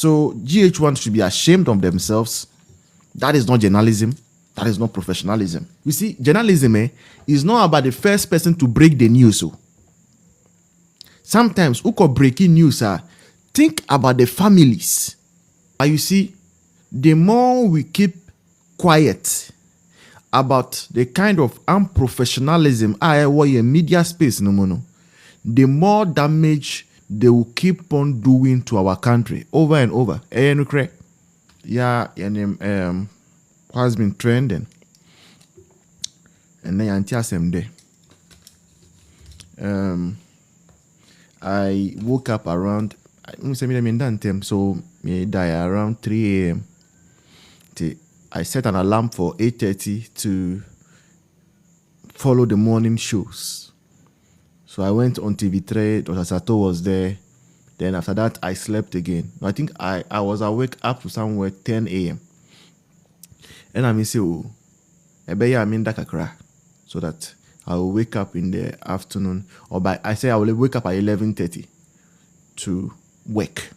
So GH1 should be ashamed of themselves. That is not journalism. That is not professionalism. You see, journalism is not about the first person to break the news. So sometimes, who could breaking news? Think about the families. But you see, the more we keep quiet about the kind of unprofessionalism media space, the more damage they will keep on doing to our country over and over. Yeah, and has been trending. And then I woke up around so I die around 3 a.m. I set an alarm for 8:30 to follow the morning shows. So I went on TV3, Dr. Sato was there. Then after that, I slept again. I think I was awake up to somewhere 10 a.m. And I say, I'm in Dakakra, so that I will wake up in the afternoon, or I will wake up at 11:30 to work.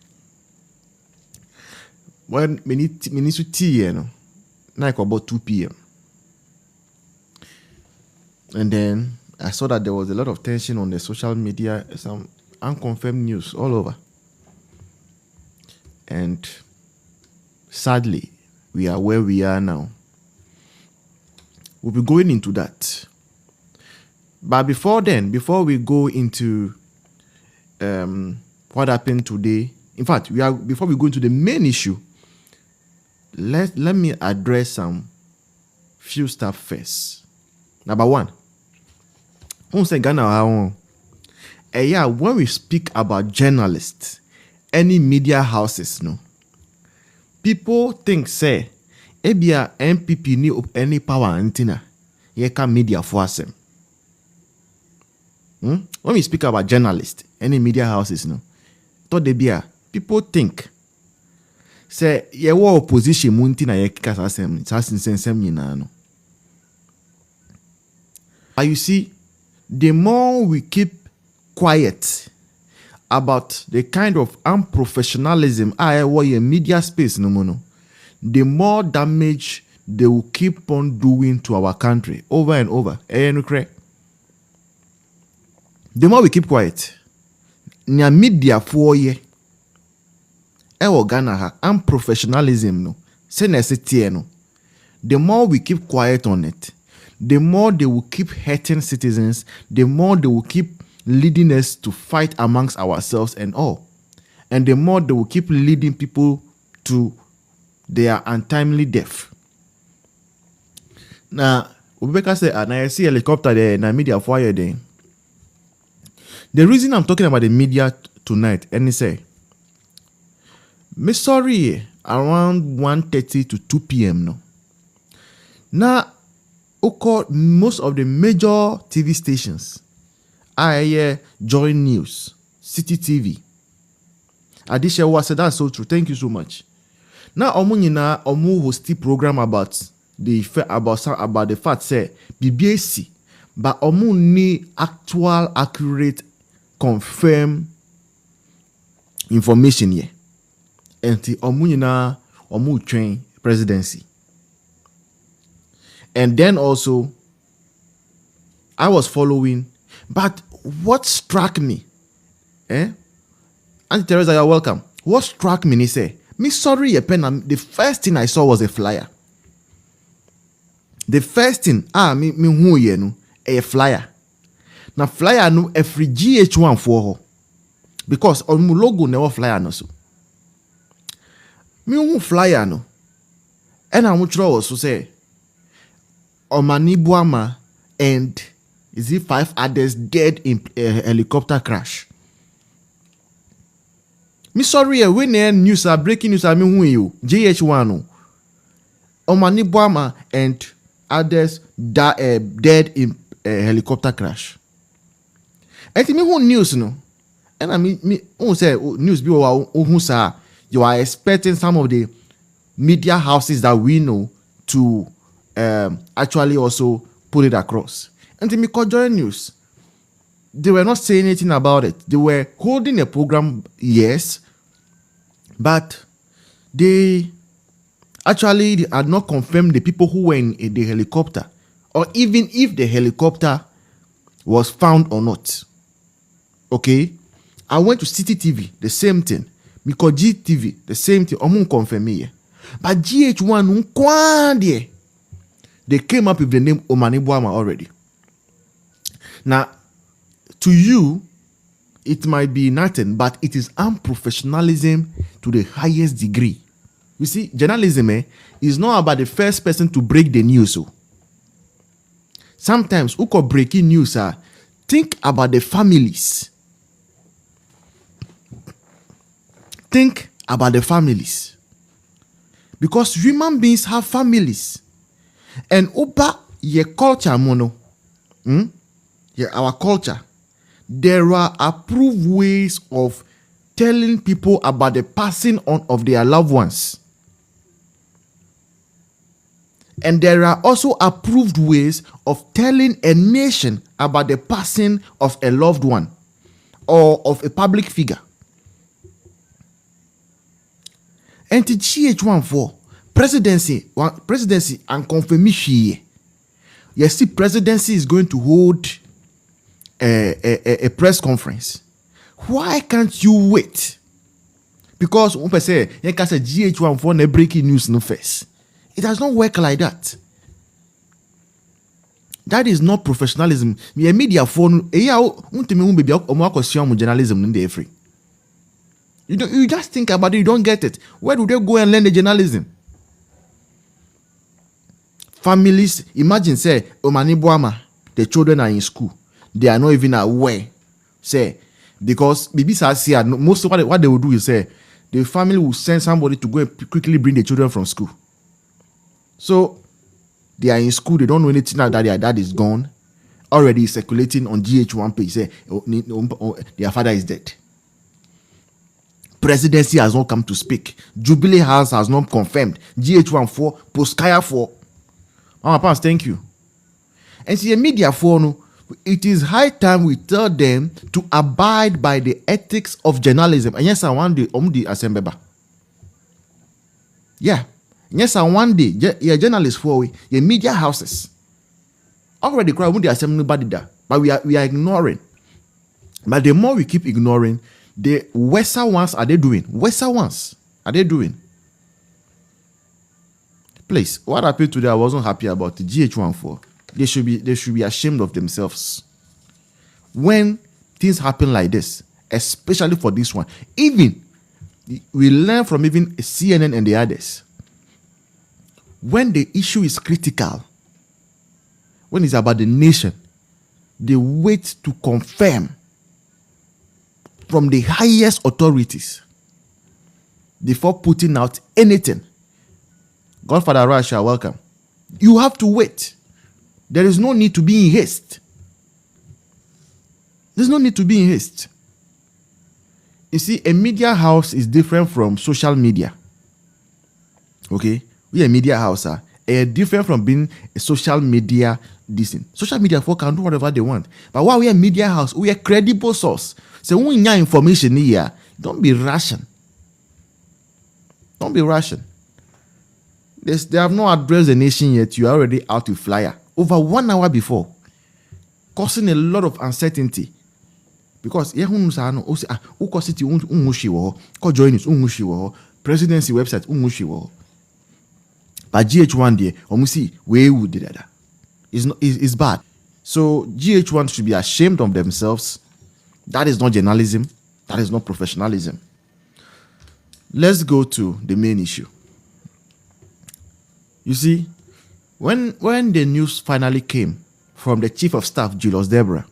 When we need to tea, like about 2 p.m. And then I saw that there was a lot of tension on the social media, some unconfirmed news all over. And sadly, we are where we are now. We'll be going into that. But before we go into what happened today, in fact, before we go into the main issue, let me address some few stuff first. Number one, when we speak about journalists, any media houses, people think say ebia MPP ni any power antenna AYɛKa media for us. When we speak about journalists, any media houses, people think say yewo opposition munti na AYɛKa sasem. But you see, the more we keep quiet about the kind of unprofessionalism media space, the more damage they will keep on doing to our country over and over. The more we keep quiet, nya media for ye Ghana unprofessionalism the more we keep quiet on it, the more they will keep hurting citizens, the more they will keep leading us to fight amongst ourselves and all. And the more they will keep leading people to their untimely death. Now, Ubeka said, and I see helicopter there, and media fire there. The reason I'm talking about the media tonight, and he say, me sorry, around 1:30 to 2 p.m. no. Now, most of the major TV stations, GHone News, City TV. Adisha was said that's so true. Thank you so much. Now, Omu will still program about the fact say BBAC, but Omu need actual, accurate, confirm information here. And the Omu train presidency. And then also, I was following, but what struck me, Auntie Teresa, you're welcome. What struck me, he said, me sorry, the first thing I saw was a flyer. The first thing, a flyer. Now flyer no every GH1 for her. Because on my logo never flyer no so. Me flyer no. And I'm also say, Omanibuama and is it 5 others dead in a helicopter crash. Me sorry, when news are breaking news, I mean who you GH1 Omanibuama and others dead in a helicopter crash. And me who news no, and I mean me who say news be who say you are expecting some of the media houses that we know to actually also put it across. And the GHone News, they were not saying anything about it. They were holding a program, yes, but they actually had not confirmed the people who were in the helicopter, or even if the helicopter was found or not. Okay, I went to City TV, the same thing. Because GTV, the same thing. I'm confirm me. But GH1, they came up with the name Omani Boama already. Now, to you, it might be nothing, but it is unprofessionalism to the highest degree. You see, journalism is not about the first person to break the news. So sometimes, who could breaking news? Think about the families. Think about the families. Because human beings have families. And over your culture, our culture, there are approved ways of telling people about the passing on of their loved ones. And there are also approved ways of telling a nation about the passing of a loved one or of a public figure. And the GH1 for presidency and confirmation. You see, presidency is going to hold a press conference. Why can't you wait? Because when say you can say GH1 for the breaking news no first. It does not work like that. That is not professionalism. Me media phone. Journalism in the free. You just think about it. You don't get it. Where do they go and learn the journalism? Families, imagine say Omani Boama, the children are in school. They are not even aware. Say because BBC most of what they will do is say the family will send somebody to go and quickly bring the children from school. So they are in school, they don't know anything now that their dad is gone. Already circulating on GH1 page, say their father is dead. Presidency has not come to speak. Jubilee House has not confirmed. GH1 4, Poskaya 4. Mama Pans, thank you. And see, a media for it is high time we tell them to abide by the ethics of journalism. And yes, I want the assembly. Yeah. Yes, I one day, yeah, journalists for your media houses already cry when the assembly nobody there, but we are ignoring. But the more we keep ignoring, the worse ones are they doing. Worse ones are they doing. Please, what happened today? I wasn't happy about the GH14. They should be ashamed of themselves. When things happen like this, especially for this one, even we learn from even CNN and the others. When the issue is critical, when it's about the nation, they wait to confirm from the highest authorities before putting out anything. Godfather Rasha, welcome. You have to wait. There is no need to be in haste. There's no need to be in haste. You see, a media house is different from social media. Okay? We are a media house, different from being a social media decent. Social media folk can do whatever they want. But while we are a media house, we are a credible source. So when you have information here, don't be rational. Don't be rational. They have not addressed the nation yet. You are already out with flyer. Over 1 hour before. Causing a lot of uncertainty. Because presidency website but GH1 there, see where would that? It's bad. So GH1 should be ashamed of themselves. That is not journalism. That is not professionalism. Let's go to the main issue. You see, when the news finally came from the Chief of Staff, Julius Deborah,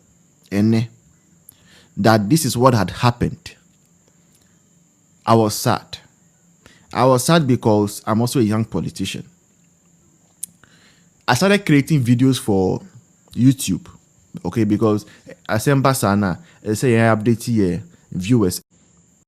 that this is what had happened, I was sad. I was sad because I'm also a young politician. I started creating videos for YouTube, okay, because Asemba Sana say I update viewers